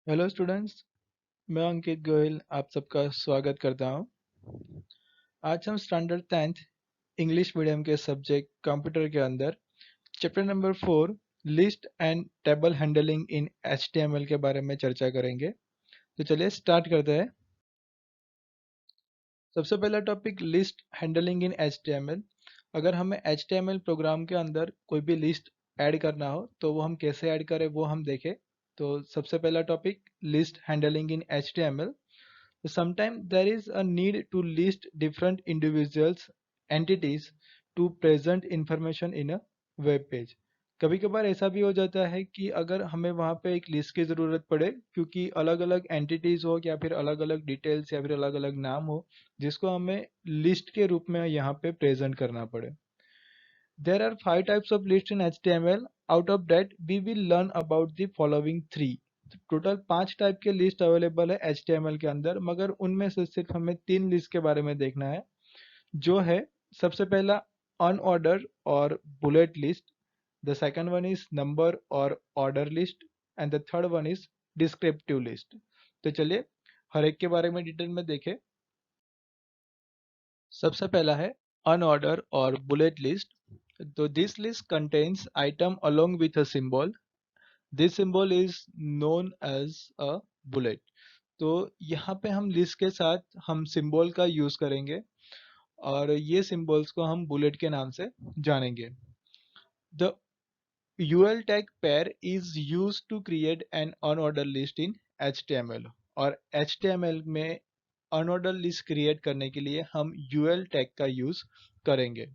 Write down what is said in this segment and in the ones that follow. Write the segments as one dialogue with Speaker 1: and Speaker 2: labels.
Speaker 1: Hello students. मैं अंकित गोयल आप सबका स्वागत करता हूं। आज हम स्टैंडर्ड 10th इंग्लिश मीडियम के सब्जेक्ट कंप्यूटर के अंदर chapter number 4 list and table handling in HTML के बारे में चर्चा करेंगे। तो चलिए स्टार्ट करते हैं। सबसे पहला topic list handling in HTML. अगर हमें एचटीएमएल प्रोग्राम के अंदर कोई भी लिस्ट ऐड करना हो तो वो हम कैसे ऐड करें वो हम देखें। तो सबसे पहला topic list handling in HTML. Sometimes there is a need to list different individuals, entities to present information in a web page. कभी कभार ऐसा भी हो जाता है कि अगर हमें वहाँ पे एक लिस्ट की ज़रूरत पड़े क्योंकि अलग अलग एंटिटीज़ हो या फिर अलग अलग डिटेल्स या फिर अलग अलग नाम हो जिसको हमें लिस्ट के रूप में यहाँ पे प्रेजेंट करना पड़े। There are 5 types of lists in HTML. Out of that, we will learn about the following 3. Total 5 type के लिस्ट अवेलेबल है HTML के अंदर, मगर उनमें से सिर्फ हमें 3 लिस्ट के बारे में देखना है। जो है सबसे पहला अनऑर्डर और bullet list, the second one is number और order list and the third one is descriptive list. तो चलिए हर एक के बारे में डिटेल में देखें। सबसे पहला है अनऑर्डर और बुलेट लिस्ट। तो this list contains item along with a symbol. This symbol is known as a bullet. तो यहाँ पे हम लिस्ट के साथ हम सिंबल का यूज करेंगे और ये सिंबल्स को हम बुलेट के नाम से जानेंगे। The UL tag pair is used to create an unordered list in HTML। और HTML में अनऑर्डर लिस्ट क्रिएट करने के लिए हम UL टैग का यूज करेंगे।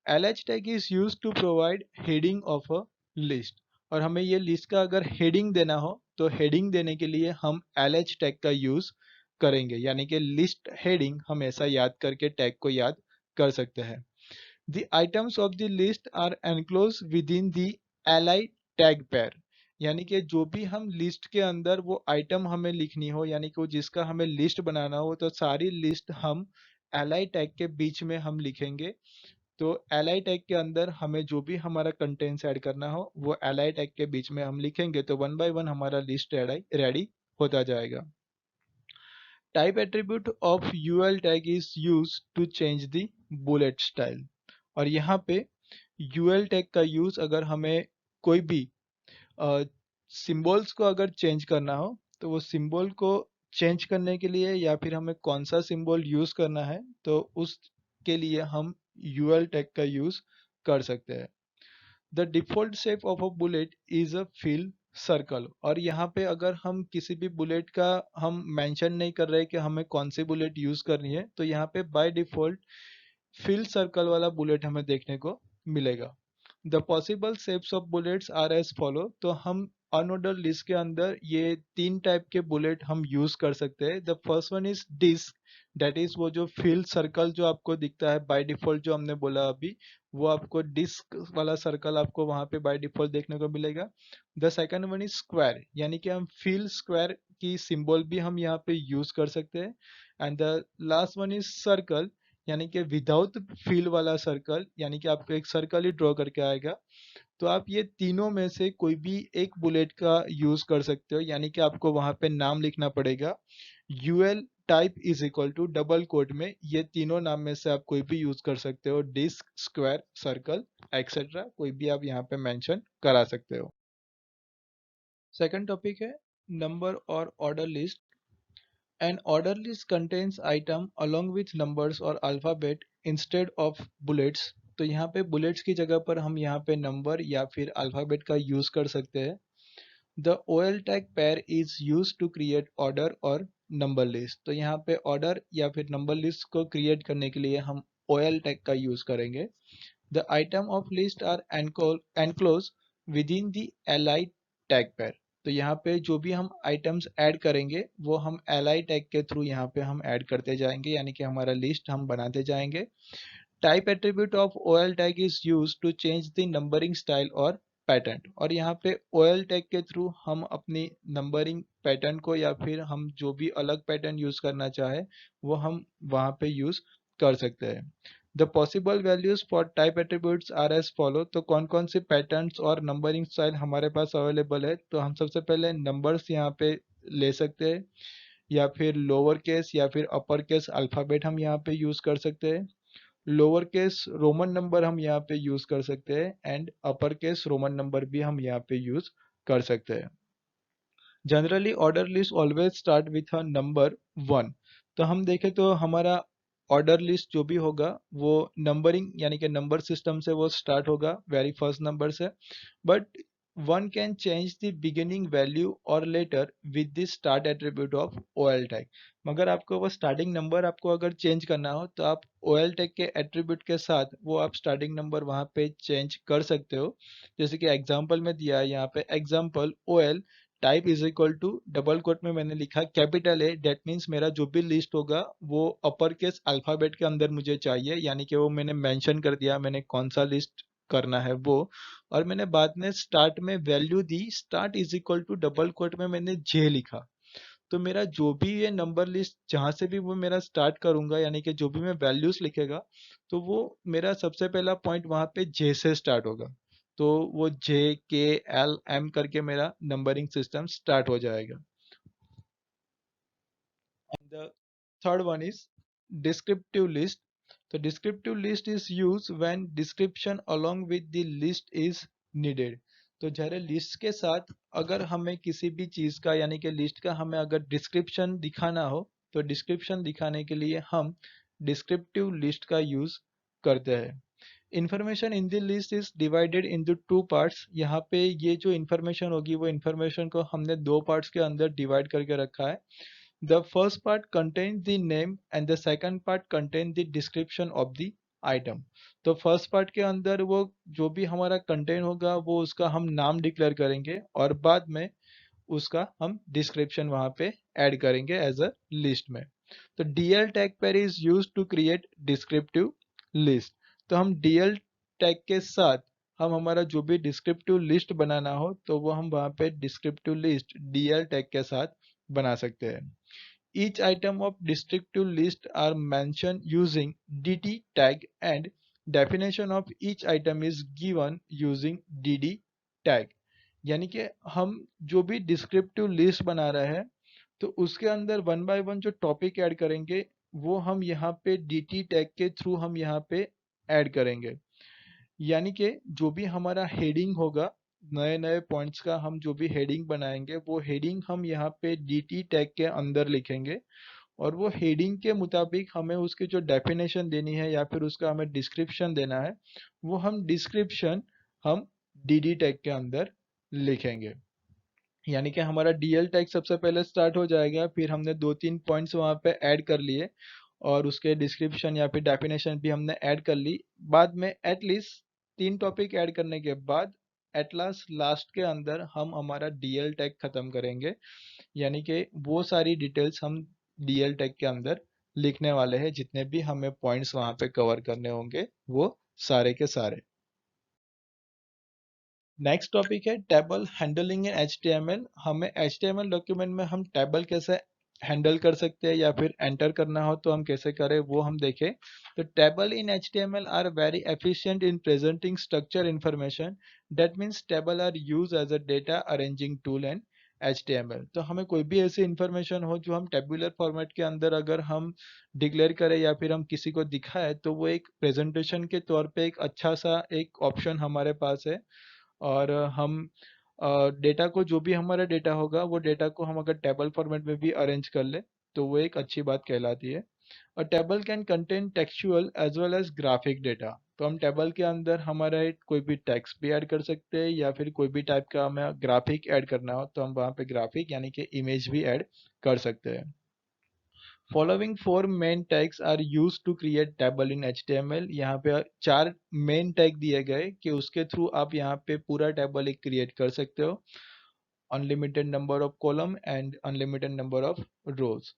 Speaker 1: LH tag is use to provide heading of a list. और हमें ये लिस्ट का अगर हेडिंग देना हो तो हेडिंग देने के लिए हम LH टैग का यूज करेंगे, यानी कि लिस्ट हेडिंग हम ऐसा याद करके टैग को याद कर सकते हैं। The items of the list are enclosed within the ally tag pair। यानी कि जो भी हम लिस्ट के अंदर वो आइटम हमें लिखनी हो, यानी कि वो जिसका हमें लिस्ट बनाना हो, तो सारी लिस्ट हम ally टैग के बीच में हम लिखेंगे। तो ally टैग के अंदर हमें जो भी हमारा कंटेंट्स ऐड करना हो वो ally टैग के बीच में हम लिखेंगे, तो वन बाय वन हमारा लिस्ट रेडी होता जाएगा। Type attribute of UL tag is use to change the bullet style. और यहाँ पे UL टैग का यूज अगर हमें कोई भी सिंबल्स को अगर चेंज करना हो तो वो सिंबल को चेंज करने के लिए या फिर हमें कौन सा सिंबल यूज करना है तो उसके लिए हम UL टैग का यूज कर सकते हैं। The default shape of a bullet is a fill circle. और यहाँ पे अगर हम किसी भी बुलेट का हम मेंशन नहीं कर रहे कि हमें कौन सी बुलेट यूज करनी है, तो यहाँ पे बाय डिफॉल्ट फिल सर्कल वाला बुलेट हमें देखने को मिलेगा। The possible shapes of bullets are as follow. तो हम अनऑर्डर लिस्ट के अंदर ये 3 टाइप के बुलेट हम यूज कर सकते हैं। The first one is disc, that is वो जो फिल सर्कल जो आपको दिखता है बाय डिफॉल्ट, जो हमने बोला अभी, वो आपको डिस्क वाला सर्कल आपको वहां पे बाय डिफॉल्ट देखने को मिलेगा। The second one is square, यानी कि हम फिल स्क्वायर की सिंबल भी हम यहाँ पे यूज कर सकते हैं। And the last one is circle, यानी कि विदाउट फिल वाला सर्कल, यानी कि आपको एक सर्कल ही ड्रॉ करके आएगा। तो आप ये तीनों में से कोई भी एक बुलेट का यूज कर सकते हो, यानी कि आपको वहां पे नाम लिखना पड़ेगा। UL type is equal to double quote में ये तीनों नाम में से आप कोई भी यूज कर सकते हो, डिस्क, स्क्वायर, सर्कल एक्सेट्रा, कोई भी आप यहाँ पे मेंशन करा सकते हो। सेकंड टॉपिक है नंबर और order list. An order list contains item along with numbers or alphabet instead of bullets। तो यहाँ पे बुलेट्स की जगह पर हम यहाँ पे नंबर या फिर अल्फ़ाबेट का यूज कर सकते हैं। The OL tag pair is use to create order और नंबर लिस्ट। तो यहाँ पे ऑर्डर या फिर नंबर लिस्ट को क्रिएट करने के लिए हम OL टैग का यूज करेंगे। The item of list are enclose within the LI tag pair. तो यहाँ पे जो भी हम आइटम्स ऐड करेंगे वो हम एलाई टैग के थ्रू यहाँ पे हम ऐड करते जाएंगे, यानी कि हमारा लिस्ट हम बनाते जाएंगे। Type attribute of OL tag is use to change the numbering style और पैटर्न। और यहाँ पे OL टैग के थ्रू हम अपनी नंबरिंग पैटर्न को या फिर हम जो भी अलग पैटर्न यूज करना चाहे वो हम वहाँ पे यूज कर सकते हैं। The possible values for type attributes are as follow. तो कौन कौन से पैटर्न्स और नंबरिंग स्टाइल हमारे पास अवेलेबल है, तो हम सबसे पहले नंबर्स यहाँ पे ले सकते हैं, या फिर लोअर केस या फिर अपर केस अल्फ़ाबेट हम यहाँ पे यूज़ कर सकते हैं। लोअर केस रोमन नंबर हम यहाँ पे यूज़ कर सकते हैं, and upper case Roman number भी हम यहाँ पे यूज़ कर सकते हैं। Generally order list always start with a number 1। तो हम देखें तो हमारा ऑर्डर लिस्ट जो भी होगा वो नंबरिंग यानी कि नंबर सिस्टम से वो स्टार्ट होगा, वेरी फर्स्ट नंबर से। But one can change the beginning value or later with the start attribute of OL tag। मगर आपको वो स्टार्टिंग नंबर आपको अगर चेंज करना हो तो आप OL tag के एट्रीब्यूट के साथ वो आप स्टार्टिंग नंबर वहाँ पे चेंज कर सकते हो। जैसे कि एग्जांपल में दिया है यहाँ पे, example OL type is equal to double quote में मैंने लिखा कैपिटल ए, डेट मीन्स मेरा जो भी लिस्ट होगा वो अपर केस अल्फाबेट के अंदर मुझे चाहिए, यानी कि वो मैंने मेंशन कर दिया मैंने कौन सा लिस्ट करना है वो। और मैंने बाद में स्टार्ट में वैल्यू दी, start is equal to double quote में मैंने जे लिखा। तो मेरा जो भी ये नंबर लिस्ट जहां से भी वो मेरा स्टार्ट करूंगा, यानी कि जो भी मैं वैल्यूज लिखेगा, तो वो मेरा सबसे पहला पॉइंट वहां पे जे से स्टार्ट होगा। तो वो जे के एल एम करके मेरा नंबरिंग सिस्टम स्टार्ट हो जाएगा। And the third one is descriptive list. The descriptive list is used when description along with the list is needed। तो जरा लिस्ट के साथ अगर हमें किसी भी चीज का यानी कि लिस्ट का हमें अगर डिस्क्रिप्शन दिखाना हो, तो डिस्क्रिप्शन दिखाने के लिए हम डिस्क्रिप्टिव लिस्ट का यूज करते हैं। Information in the list is divided in the two parts. यहाँ पे ये जो इंफॉर्मेशन होगी वो इंफॉर्मेशन को हमने दो पार्ट्स के अंदर डिवाइड करके रखा है। The first part contains the name and the second part contains the description of the item। तो फर्स्ट पार्ट के अंदर वो जो भी हमारा कंटेंट होगा वो उसका हम नाम डिक्लेयर करेंगे, और बाद में उसका हम डिस्क्रिप्शन वहां पे ऐड करेंगे एज अ लिस्ट में। तो DL tag pair is use to create descriptive list. तो हम डीएल टैग के साथ हम हमारा जो भी डिस्क्रिप्टिव लिस्ट बनाना हो तो वो हम वहां पे डिस्क्रिप्टिव लिस्ट डीएल टैग के साथ बना सकते हैं। Each item of descriptive list are mentioned using dd tag and definition of each item is given using dd tag। यानी कि हम जो भी डिस्क्रिप्टिव लिस्ट बना रहे हैं तो उसके अंदर वन बाय वन जो टॉपिक ऐड करेंगे वो हम यहाँ पे dt टैग के थ्रू हम यहाँ पे ऐड करेंगे। यानी कि जो भी हमारा हेडिंग होगा, नए नए पॉइंट्स का हम जो भी हेडिंग बनाएंगे वो हेडिंग हम यहाँ पे dt टैग के अंदर लिखेंगे, और वो हेडिंग के मुताबिक हमें उसकी जो डेफिनेशन देनी है या फिर उसका हमें डिस्क्रिप्शन देना है वो हम डिस्क्रिप्शन हम dd टैग के अंदर लिखेंगे। यानी कि हमारा डीएल टैग सबसे पहले स्टार्ट हो जाएगा, फिर हमने दो तीन पॉइंट्स वहाँ पे ऐड कर लिए और उसके डिस्क्रिप्शन या फिर डेफिनेशन भी हमने ऐड कर ली। बाद में एटलीस्ट तीन टॉपिक ऐड करने के बाद एट लास्ट के अंदर हम हमारा डीएल टैग खत्म करेंगे, यानी कि वो सारी डिटेल्स हम डीएल टैग के अंदर लिखने वाले हैं, जितने भी हमें पॉइंट्स वहाँ पे कवर करने होंगे वो सारे के सारे। नेक्स्ट टॉपिक है टेबल हैंडलिंग इन HTML। हमें HTML डॉक्यूमेंट में हम टेबल कैसे हैंडल कर सकते हैं या फिर एंटर करना हो तो हम कैसे करें वो हम देखें। तो table in HTML are very efficient in presenting structure information, that means table are use as a data arranging tool and HTML। तो हमें कोई भी ऐसी इंफॉर्मेशन हो जो हम टेबुलर फॉर्मेट के अंदर अगर हम डिक्लेयर करें या फिर हम किसी को दिखाए तो वो एक प्रेजेंटेशन के तौर पे एक अच्छा सा एक ऑप्शन हमारे पास है। और हम डेटा को जो भी हमारा डेटा होगा वो डेटा को हम अगर टेबल फॉर्मेट में भी अरेंज कर ले तो वो एक अच्छी बात कहलाती है। और table can contain textual as well as graphic data. तो हम टेबल के अंदर हमारा एक कोई भी टेक्स्ट भी ऐड कर सकते हैं या फिर कोई भी टाइप का हमें ग्राफिक ऐड करना हो तो हम वहाँ पे ग्राफिक यानी कि इमेज भी ऐड कर सकते हैं। Following four main tags are used to create table in HTML। यहाँ पे चार मेन टैग दिए गए कि उसके थ्रू आप यहाँ पे पूरा टेबल एक क्रिएट कर सकते हो। Unlimited number of column and unlimited number of rows.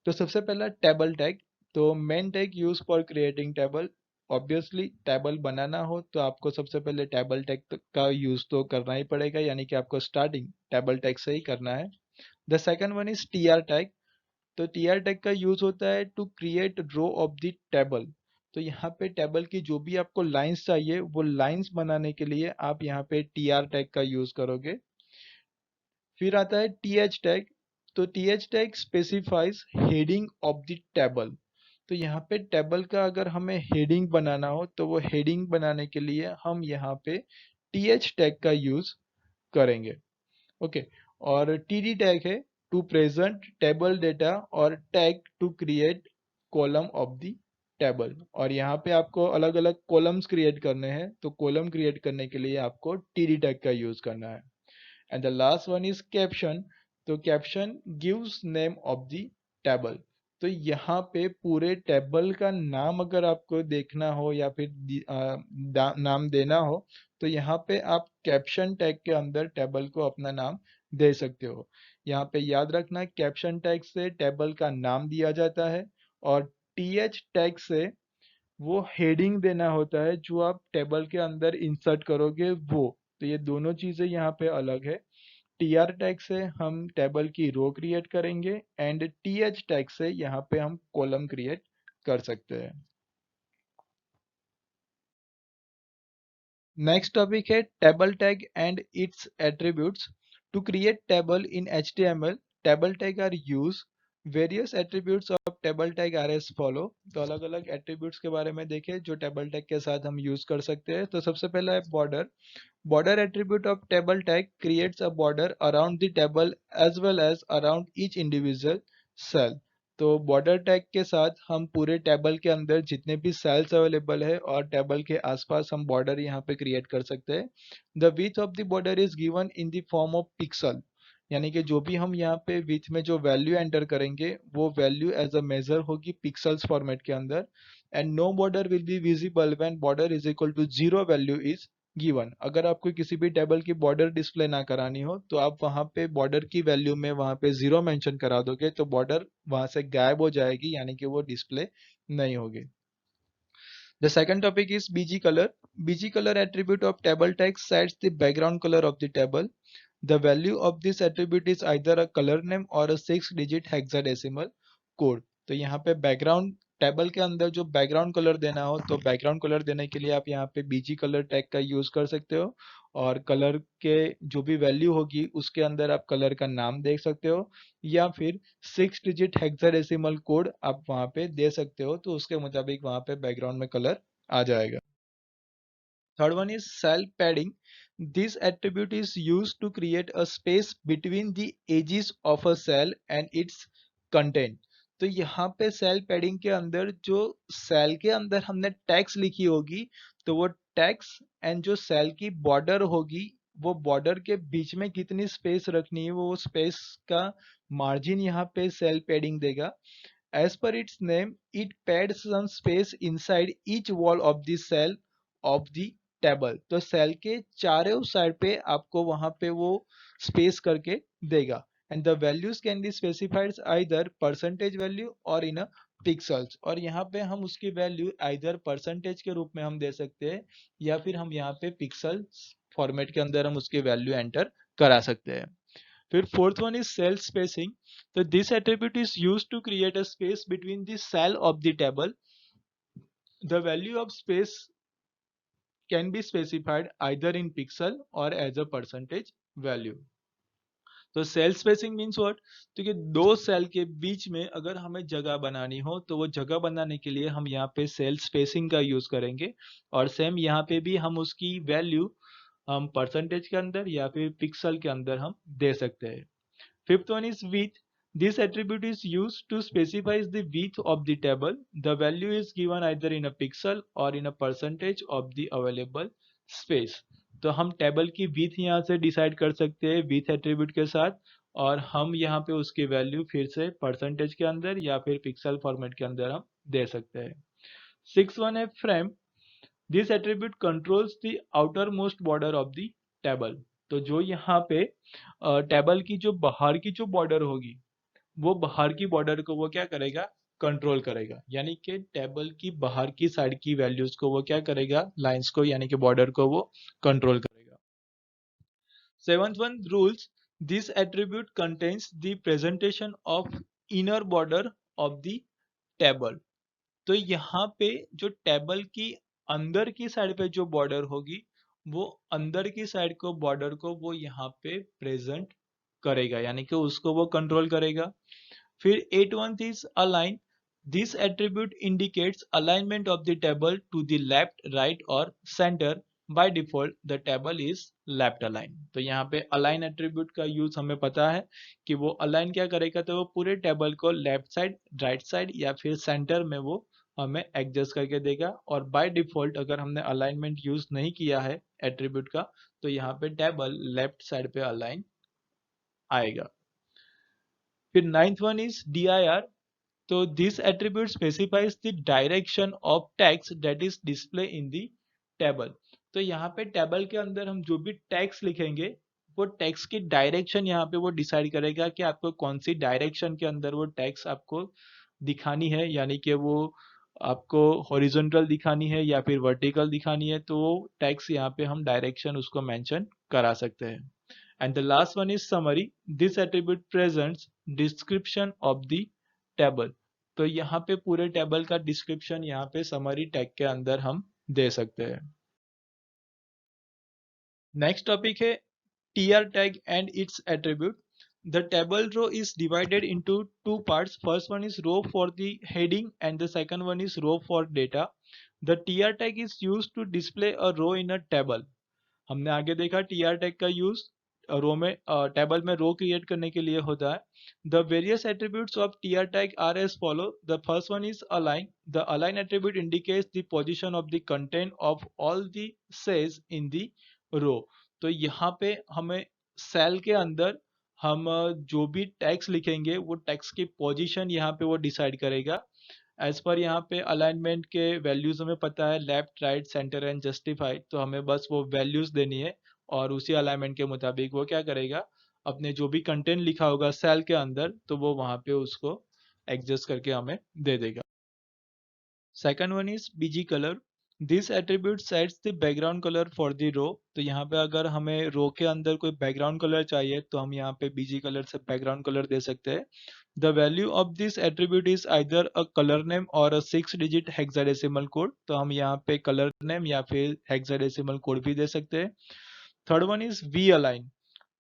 Speaker 1: तो सबसे पहला टेबल टैग। तो main tag use for creating table. Obviously table बनाना हो तो आपको सबसे पहले टेबल टैग का यूज तो करना ही पड़ेगा, यानी कि आपको स्टार्टिंग टेबल टैग से ही करना है। The second one is TR tag. तो टीआर टैग का यूज होता है to create row of the table. तो यहाँ पे टेबल की जो भी आपको लाइंस चाहिए वो लाइंस बनाने के लिए आप यहाँ पे टीआर टैग का यूज करोगे। फिर आता है टीएच टैग। तो TH tag specifies heading of the table. तो यहाँ पे टेबल का अगर हमें हेडिंग बनाना हो तो वो हेडिंग बनाने के लिए हम यहाँ पे टीएच टैग का यूज करेंगे। ओके। और टीडी टैग है टू प्रेजेंट टेबल डेटा और tag to create column of the table. और यहाँ पे आपको अलग अलग कॉलम्स क्रिएट करने हैं, तो कॉलम क्रिएट करने के लिए आपको टीडी टैग का यूज करना है। And the last one is caption. तो caption gives name of the table. तो यहाँ पे पूरे टेबल का नाम अगर आपको देखना हो या फिर नाम देना हो तो यहाँ पे आप कैप्शन टैग के अंदर टेबल को अपना नाम दे सकते हो। यहाँ पे याद रखना कैप्शन टैग से टेबल का नाम दिया जाता है और टीएच टैग से वो हेडिंग देना होता है जो आप टेबल के अंदर इंसर्ट करोगे वो। तो ये दोनों चीजें यहाँ पे अलग है। टीआर टैग से हम टेबल की रो क्रिएट करेंगे एंड टीएच टैग से यहाँ पे हम कॉलम क्रिएट कर सकते हैं। नेक्स्ट टॉपिक है table tag and its attributes. To create table in HTML, table tag are use. Various attributes of table tag are as follow. तो अलग अलग एट्रीब्यूट्स के बारे में देखें जो टेबल टैग के साथ हम यूज कर सकते हैं। तो सबसे पहला है border. Border attribute of table tag creates a border around the table as well as around each individual cell। तो बॉर्डर टैग के साथ हम पूरे टेबल के अंदर जितने भी सेल्स अवेलेबल है और टेबल के आसपास हम बॉर्डर यहाँ पे क्रिएट कर सकते हैं। The width of the border is given in the form of pixel. यानी कि जो भी हम यहाँ पे विड्थ में जो वैल्यू एंटर करेंगे वो वैल्यू एज अ मेजर होगी पिक्सल्स फॉर्मेट के अंदर। And no border will be visible when border is equal to 0 value is given. अगर आपको किसी भी टेबल की बॉर्डर डिस्प्ले ना करानी हो तो आप वहां पे बॉर्डर की वैल्यू में वहां पे 0 मेंशन करा दोगे तो बॉर्डर वहां से गायब हो जाएगी, यानी कि वो डिस्प्ले नहीं होगी। The second topic is BG colour. BG colour attribute of table tag sets the background colour of the table. The value of this attribute is either a color name or a 6-digit hexadecimal code। तो यहाँ पे background table के अंदर जो background colour देना हो तो background colour देने के लिए आप यहाँ पे बीजी कलर टैग का यूज कर सकते हो और कलर के जो भी वैल्यू होगी उसके अंदर आप कलर का नाम देख सकते हो या फिर 6-digit हेक्साडेसिमल कोड आप वहाँ पे दे सकते हो, तो उसके मुताबिक वहाँ पे बैकग्राउंड में कलर आ जाएगा। Third one is cell padding. This attribute is used to create a space between the edges of a cell and its content। तो यहाँ पे सेल पैडिंग के अंदर जो सेल के अंदर हमने टैक्स लिखी होगी तो वो टैक्स एंड जो सेल की बॉर्डर होगी वो बॉर्डर के बीच में कितनी स्पेस रखनी है वो स्पेस का मार्जिन यहाँ पे सेल पैडिंग देगा। As per its name, it pads some space inside each wall of the cell of the table। तो सेल के चारों साइड पे आपको वहां पे वो स्पेस करके देगा। And the values can be specified either percentage value और इन अ पिक्सल्स। और यहाँ पे हम उसकी वैल्यू आइदर परसेंटेज के रूप में हम दे सकते हैं या फिर हम यहाँ पे पिक्सल्स फॉर्मेट के अंदर हम उसकी वैल्यू एंटर करा सकते हैं। फिर fourth one is cell spacing. तो this attribute is used to create a space between the cell of the table. The value of space can be specified either in pixel और as a percentage value. तो cell spacing means what? तो कि दो cell के बीच में अगर हमें जगह बनानी हो तो वो जगह बनाने के लिए हम यहाँ पे सेल स्पेसिंग का यूज करेंगे और सेम यहाँ पे भी हम उसकी वैल्यू हम परसेंटेज के अंदर या फिर पिक्सल के अंदर हम दे सकते हैं। Fifth one is width. This attribute is used to specify the width of the table. The value is given either in a pixel or in a percentage of the available space। तो हम table की width यहाँ से decide कर सकते हैं width attribute के साथ और हम यहाँ पे उसकी वैल्यू फिर से परसेंटेज के अंदर या फिर पिक्सल फॉर्मेट के अंदर हम दे सकते हैं। सिक्स वन है frame. This attribute controls the outer most border of the table. तो जो यहाँ पे टेबल की जो बाहर की जो बॉर्डर होगी वो बाहर की बॉर्डर को वो क्या करेगा? कंट्रोल करेगा। यानी कि टेबल की बाहर की साइड की वैल्यूज को वो क्या करेगा? लाइंस को यानी कि बॉर्डर को वो कंट्रोल करेगा। Seventh one rules. This attribute contains the presentation of inner border of the table. तो यहाँ पे जो टेबल की अंदर की साइड पे जो बॉर्डर होगी, वो अंदर की साइड को बॉर्डर को वो यहाँ पे प्रेजेंट करेगा, यानी कि उसको वो कंट्रोल करेगा। फिर 8th is align. This attribute indicates alignment of the table to the left, right और center. By default the table is left align. तो यहाँ पे अलाइन एट्रीब्यूट का यूज हमें पता है कि वो अलाइन क्या करेगा, तो वो पूरे टेबल को लेफ्ट साइड, राइट साइड या फिर सेंटर में वो हमें एडजस्ट करके देगा। और बाय डिफॉल्ट अगर हमने अलाइनमेंट यूज नहीं किया है एट्रीब्यूट का, तो यहाँ पे टेबल लेफ्ट साइड पे अलाइन आएगा। फिर 9th इज dir। तो this attribute specifies the direction of text that is display in the table. तो यहाँ पे टेबल के अंदर हम जो भी टेक्स्ट लिखेंगे, वो टेक्स्ट की डायरेक्शन यहाँ पे वो डिसाइड करेगा कि आपको कौन सी डायरेक्शन के अंदर वो टेक्स्ट आपको दिखानी है, यानी कि वो आपको हॉरिजॉन्टल दिखानी है या फिर वर्टिकल दिखानी है, तो वो टेक्स्ट यहाँ पे हम डायरेक्शन उसको मेंशन करा सकते हैं। And the last one is summary. This attribute presents description of the table. तो यहाँ पे पूरे टेबल का डिस्क्रिप्शन यहाँ पे समरी टैग के अंदर हम दे सकते हैं। नेक्स्ट टॉपिक है tr tag and its attribute. The table row is divided into two parts. First one is row for the heading and the second one is row for data. The tr tag is used to display a row in a table. हमने आगे देखा tr tag का use रो में, table में रो create करने के लिए होता है। The various attributes of tr tag are as follow. The first one is align. The align attribute indicates the position of the content of all the cells in the row. तो यहाँ पे हमें cell के अंदर हम जो भी tax लिखेंगे वो टैक्स की पोजीशन यहाँ पे वो डिसाइड करेगा। एज पर यहाँ पे अलाइनमेंट के वैल्यूज हमें पता है, left, right, centre and justify. तो हमें बस वो वैल्यूज देनी है और उसी अलाइनमेंट के मुताबिक वो क्या करेगा, अपने जो भी कंटेंट लिखा होगा सेल के अंदर, तो वो वहाँ पे उसको एडजस्ट करके हमें दे देगा। Second one is BG colour. This attribute sets the background colour for the row. तो यहाँ पे अगर हमें रो के अंदर कोई बैकग्राउंड कलर चाहिए, तो हम यहाँ पे बीजी कलर से बैकग्राउंड कलर दे सकते हैं। The value of this attribute is either a color name or a 6-digit hexadecimal code. तो हम यहाँ पे color name या फिर hexadecimal code भी दे सकते हैं। Third one is v-align.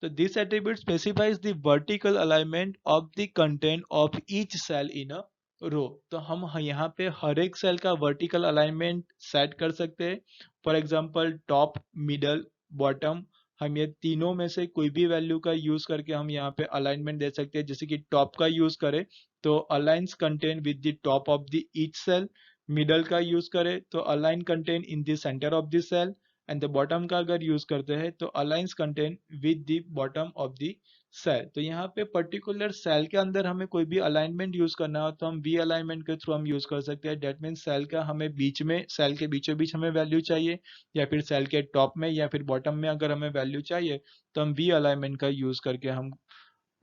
Speaker 1: So this attribute specifies the vertical alignment of the content of each cell in a row. तो हम यहाँ पे हर एक सेल का वर्टिकल अलाइनमेंट सेट कर सकते हैं। For example top, middle, bottom, हम ये तीनों में से कोई भी वैल्यू का यूज करके हम यहाँ पे अलाइनमेंट दे सकते हैं। जैसे कि टॉप का यूज करें तो aligns content with the top of the each cell. Middle का यूज करें तो align content in the centre of the cell. And the bottom का अगर यूज करते हैं तो aligns content with the bottom of the cell. तो यहाँ पे पर्टिकुलर सेल के अंदर हमें कोई भी अलाइनमेंट यूज करना हो तो हम वी अलाइनमेंट के थ्रू हम यूज कर सकते हैं। डेट मीन्स सेल का हमें बीच में, सेल के बीचों बीच हमें वैल्यू चाहिए, या फिर सेल के टॉप में या फिर बॉटम में अगर हमें वैल्यू चाहिए, तो हम वी अलाइनमेंट का यूज करके हम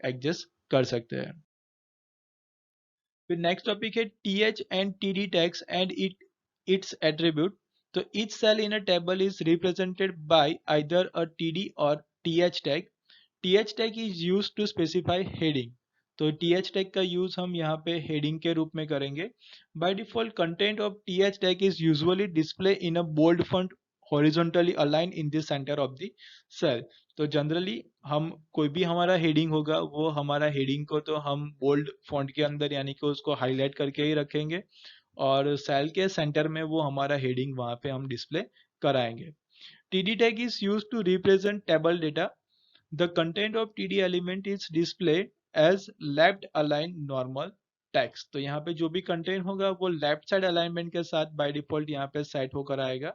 Speaker 1: एडजस्ट कर सकते हैं। फिर नेक्स्ट टॉपिक है T H and T D tags and it's attribute. तो each cell in a table is represented by either a TD or TH tag. TH tag is used to specify heading. तो TH tag का use हम यहाँ पे heading के रूप में करेंगे। By default, content of TH tag is usually displayed in a bold font horizontally aligned in the center of the cell. तो जनरली हम कोई भी हमारा हेडिंग होगा, वो हमारा हेडिंग को तो हम बोल्ड फॉन्ट के अंदर यानी कि उसको हाईलाइट करके ही रखेंगे, और सेल के सेंटर में वो हमारा हेडिंग वहां पे हम डिस्प्ले कराएंगे। TD tag is used to represent table data. The content of TD element is displayed as left aligned normal text. तो यहाँ पे जो भी कंटेंट होगा वो लेफ्ट साइड अलाइनमेंट के साथ बाय डिफॉल्ट यहाँ पे सेट होकर आएगा।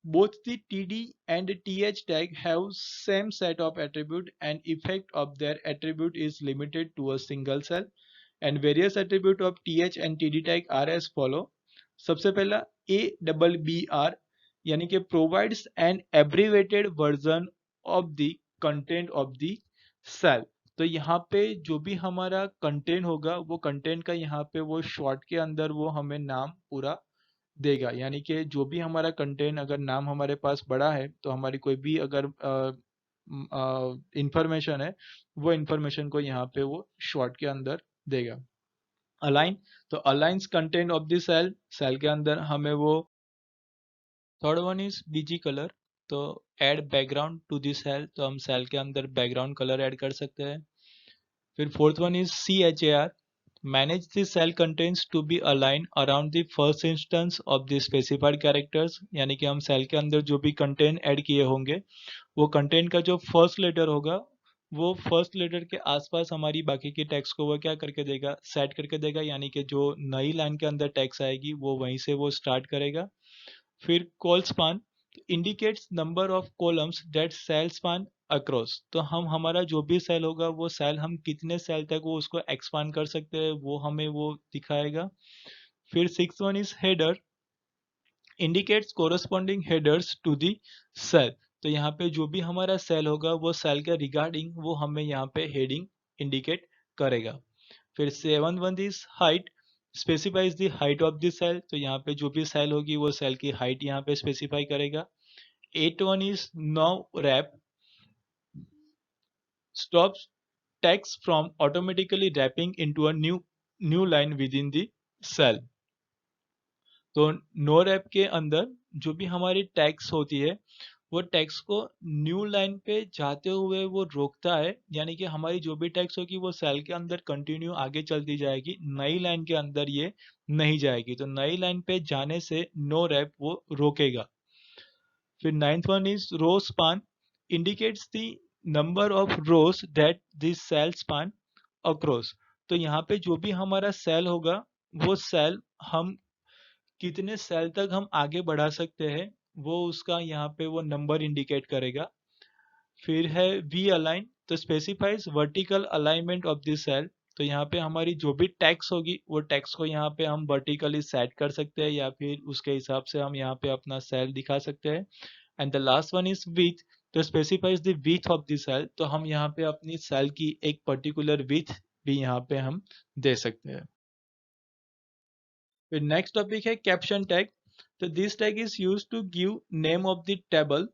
Speaker 1: Both the TD and TH tag have same set of attribute and effect of their attribute is limited to a single cell. And various attribute of TH and TD tag are as follow. सबसे पहला ABBR यानी कि provides an abbreviated version of the content of the cell. तो यहाँ पे जो भी हमारा कंटेंट होगा वो कंटेंट का यहाँ पे वो शॉर्ट के अंदर वो हमें नाम पूरा देगा। यानी कि जो भी हमारा कंटेंट, अगर नाम हमारे पास बड़ा है तो हमारी कोई भी अगर इंफॉर्मेशन है, वो इंफॉर्मेशन को यहाँ पे वो शॉर्ट के अंदर देगा। अलाइन, तो aligns content of the cell, cell के अंदर हमें वो। Third one is BG colour, तो add background to the cell, तो हम सेल के अंदर बैकग्राउंड कलर ऐड कर सकते हैं। फिर fourth one is CHAR, manage the cell contents to be align around the first instance of the specified characters, यानी कि हम सेल के अंदर जो भी कंटेंट ऐड किए होंगे वो कंटेंट का जो फर्स्ट लेटर होगा वो फर्स्ट लेटर के आसपास हमारी बाकी की टेक्स्ट को वो क्या करके देगा, सेट करके देगा, यानी कि जो नई लाइन के अंदर टेक्स्ट आएगी वो वहीं से वो स्टार्ट करेगा। फिर col span indicates number of columns that cell span across, तो हम हमारा जो भी सेल होगा वो सेल हम कितने सेल तक वो उसको एक्सपांड कर सकते हैं वो हमें वो दिखाएगा। फिर six one is header, indicates corresponding headers to the cell, तो यहाँ पे जो भी हमारा सेल होगा वो सेल के रिगार्डिंग वो हमें यहाँ पे हेडिंग इंडिकेट करेगा। फिर seven one is height, specifies the height of the cell, तो यहाँ पे जो भी सेल होगी वो सेल की हाइट यहाँ पे स्पेसिफाई करेगा। Eight one is no wrap, stops text from automatically wrapping into a new line within the cell, तो नो रैप के अंदर जो भी हमारी टैग्स होती है वो टैग्स को न्यू लाइन पे जाते हुए वो रोकता है, यानी कि हमारी जो भी टैग्स होगी वो सेल के अंदर कंटिन्यू आगे चलती जाएगी, नई लाइन के अंदर ये नहीं जाएगी, तो नई लाइन पे जाने से नो रैप वो रोकेगा। फिर ninth one is row span, indicates the number of rows that this cell span across, तो यहाँ पे जो भी हमारा सेल होगा वो सेल हम कितने सेल तक हम आगे बढ़ा सकते हैं वो उसका यहाँ पे वो नंबर इंडिकेट करेगा। फिर है वी अलाइन, तो specifies vertical alignment of the cell, तो यहाँ पे हमारी जो भी टैक्स होगी वो टैक्स को यहाँ पे हम वर्टिकली सेट कर सकते हैं या फिर उसके हिसाब से हम यहाँ पे अपना सेल दिखा सकते हैं। And the last one is width, तो specifies the width of the cell, तो हम यहाँ पे अपनी सेल की एक पर्टिकुलर विथ भी यहाँ पे हम दे सकते हैं। फिर नेक्स्ट टॉपिक है कैप्शन टैग, तो this tag is used to give name of the table,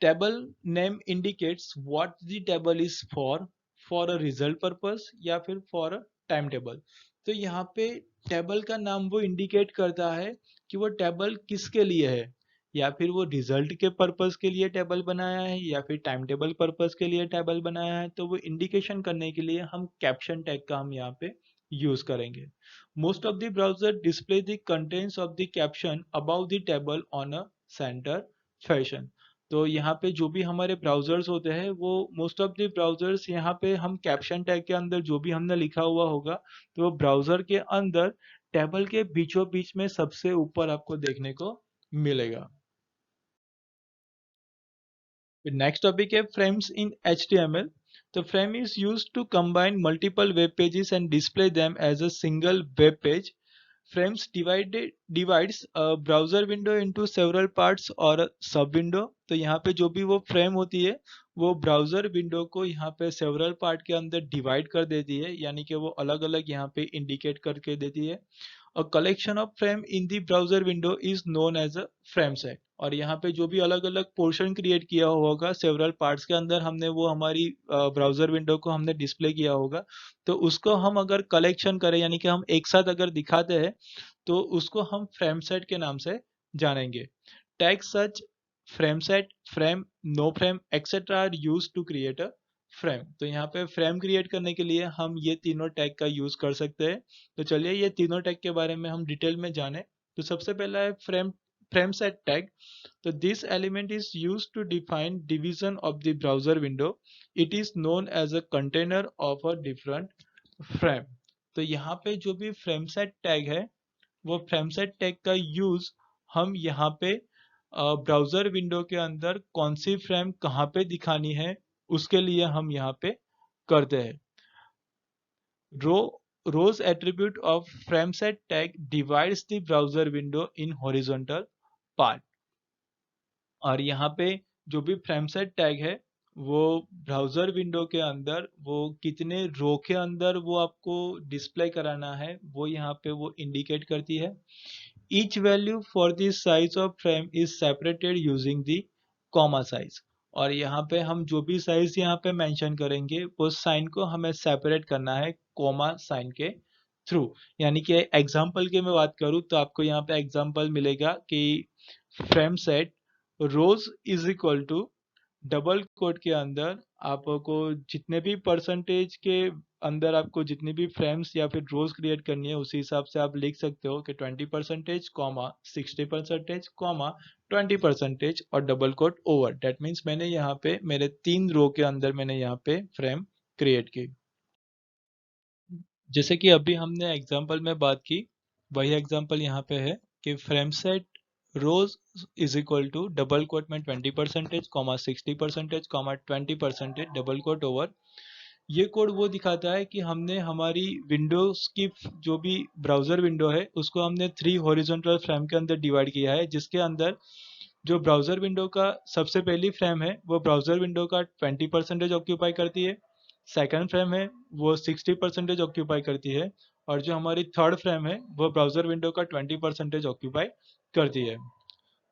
Speaker 1: table name indicates what the table is for a result purpose या फिर फॉर अ टाइम टेबल, तो यहाँ पे टेबल का नाम वो इंडिकेट करता है कि वो टेबल किसके लिए है, या फिर वो रिजल्ट के पर्पस के लिए टेबल बनाया है या फिर टाइम टेबल पर्पस के लिए टेबल बनाया है, तो वो इंडिकेशन करने के लिए हम कैप्शन टैग का हम यहाँ पे यूज करेंगे। Most of the browser display the contents of the caption about the table on a centre fashion, तो यहाँ पे जो भी हमारे ब्राउजर्स होते हैं वो मोस्ट ऑफ द ब्राउजर्स यहाँ पे हम कैप्शन टैग के अंदर जो भी हमने लिखा हुआ होगा तो वो ब्राउजर के अंदर टेबल के बीचों बीच में सबसे ऊपर आपको देखने को मिलेगा। नेक्स्ट टॉपिक है फ्रेम्स इन HTML, तो frame is used to combine multiple web pages and display them as a single web page. Frames divides a browser window into several parts और सब विंडो, तो यहाँ पे जो भी वो फ्रेम होती है वो ब्राउजर विंडो को यहाँ पे सेवरल पार्ट के अंदर डिवाइड कर देती है, यानी कि वो अलग अलग यहाँ पे इंडिकेट करके देती है। A collection of frame in the browser window is known as a frame set, और यहाँ पे जो भी अलग अलग पोर्शन क्रिएट किया होगा सेवरल पार्ट्स के अंदर हमने वो हमारी ब्राउजर विंडो को हमने डिस्प्ले किया होगा, तो उसको हम अगर कलेक्शन करें यानी कि हम एक साथ अगर दिखाते हैं तो उसको हम फ्रेम सेट के नाम से जानेंगे। Tag such frame set, frame, no frame etcetera are use to create a frame, तो यहाँ पे फ्रेम क्रिएट करने के लिए हम ये तीनों टैग का यूज कर सकते हैं। तो चलिए ये तीनों टैग के बारे में हम डिटेल में जाने। तो सबसे पहला है frame set tag, so this element is used to define division of the browser window. It is known as a container of a different frame. तो यहाँ पे जो भी फ्रेम सेट टैग है वो फ्रेम सेट टैग का use हम यहाँ पे ब्राउजर विंडो के अंदर कौन सी फ्रेम कहाँ पे दिखानी है उसके लिए हम यहाँ पे करते हैं। Rows attribute of frameset tag divides the browser window in horizontal part, और यहाँ पे जो भी फ्रेमसेट टैग है वो ब्राउजर विंडो के अंदर वो कितने रो के अंदर वो आपको डिस्प्ले कराना है वो यहाँ पे वो इंडिकेट करती है। Each value for the size of frame is separated using the comma size, और यहाँ पे हम जो भी साइज यहाँ पे मेंशन करेंगे वो साइन को हमें सेपरेट करना है कॉमा साइन के थ्रू, यानी कि एग्जाम्पल की मैं बात करूँ तो आपको यहाँ पे एग्जाम्पल मिलेगा कि frame set rows is equal to double quote के अंदर आपको जितने भी परसेंटेज के अंदर आपको जितनी भी फ्रेम्स या फिर रोज क्रिएट करनी है उसी हिसाब से आप लिख सकते हो कि 20% कॉमा 60% कॉमा 20% और double quote over. That means मैंने यहाँ पे मेरे 3 रो के अंदर मैंने यहाँ पे फ्रेम क्रिएट की। जैसे कि अभी हमने एग्जाम्पल में बात की, वही एग्जाम्पल यहाँ पे है कि frame set rows is equal to double quote में 20% comma 60% comma 20% double quote over. ये कोड वो दिखाता है कि हमने हमारी विंडोज की जो भी ब्राउजर विंडो है उसको हमने 3 हॉरिजॉन्टल फ्रेम के अंदर डिवाइड किया है, जिसके अंदर जो ब्राउजर विंडो का सबसे पहली फ्रेम है वो ब्राउजर विंडो का 20% ऑक्यूपाई करती है, सेकंड फ्रेम है वो 60% ऑक्यूपाई करती है, और जो हमारी थर्ड फ्रेम है वो ब्राउजर विंडो का 20% ऑक्यूपाई करती है।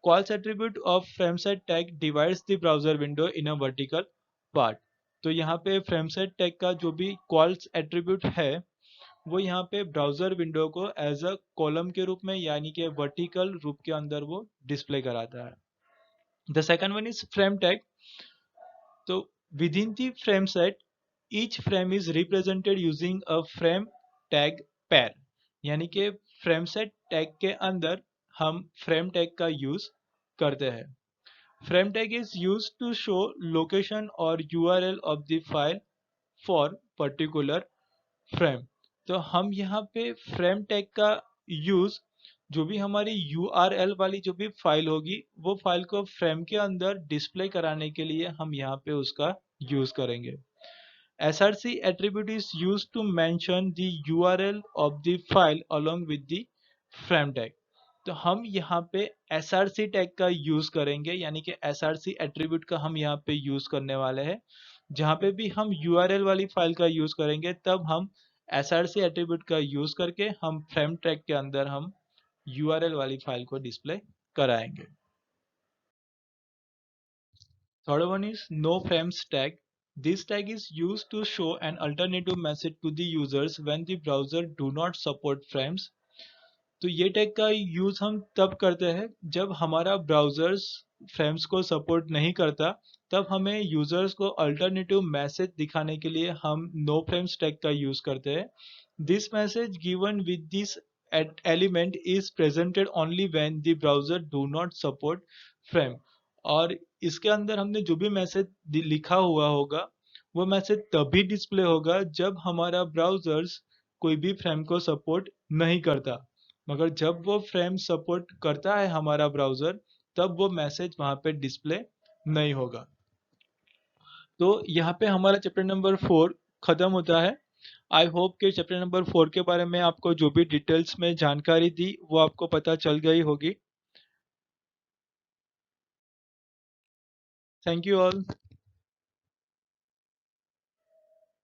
Speaker 1: Calls attribute of frameset tag divides the browser window in a vertical part। तो यहाँ पे frameset tag का जो भी calls attribute है वो यहाँ पे ब्राउजर विंडो को एज अ कॉलम के रूप में यानी कि वर्टिकल रूप के अंदर वो डिस्प्ले कराता है। The second one is frame tag. तो within the frameset each frame is represented using a frame tag pair, यानी कि फ्रेम सेट टैग के अंदर हम फ्रेम टैग का यूज करते हैं। Frame tag is use to show location और URL of the file for particular frame. तो हम यहाँ पे फ्रेम टैग का यूज जो भी हमारी URL वाली जो भी फाइल होगी वो फाइल को फ्रेम के अंदर डिस्प्ले कराने के लिए हम यहाँ पे उसका यूज करेंगे। SRC attribute is used to mention the URL of the file along with the frame tag। तो हम यहाँ पे SRC टैग का यूज करेंगे, यानी कि SRC एट्रीब्यूट का हम यहाँ पे यूज करने वाले हैं। जहाँ पे भी हम URL वाली फाइल का यूज करेंगे तब हम SRC एट्रीब्यूट का यूज करके हम फ्रेम टैग के अंदर हम URL वाली फाइल को डिस्प्ले कराएंगे। Third one is no frames tag। This tag is used to show an alternative message to the users when the browser do not support frames। तो ये टैग का use हम तब करते हैं जब हमारा ब्राउजर्स फ्रेम्स को सपोर्ट नहीं करता, तब हमें यूजर्स को अल्टरनेटिव मैसेज दिखाने के लिए हम नो फ्रेम्स टैग का यूज करते हैं। This message given with this element is presented only when the browser do not support frame. और इसके अंदर हमने जो भी मैसेज लिखा हुआ होगा वो मैसेज तभी डिस्प्ले होगा जब हमारा ब्राउजर्स कोई भी फ्रेम को सपोर्ट नहीं करता, मगर जब वो फ्रेम सपोर्ट करता है हमारा ब्राउजर तब वो मैसेज वहां पे डिस्प्ले नहीं होगा। तो यहाँ पे हमारा चैप्टर नंबर 4 खत्म होता है। आई होप कि चैप्टर नंबर 4 के बारे में आपको जो भी डिटेल्स में जानकारी दी वो आपको पता चल गई होगी। Thank you all.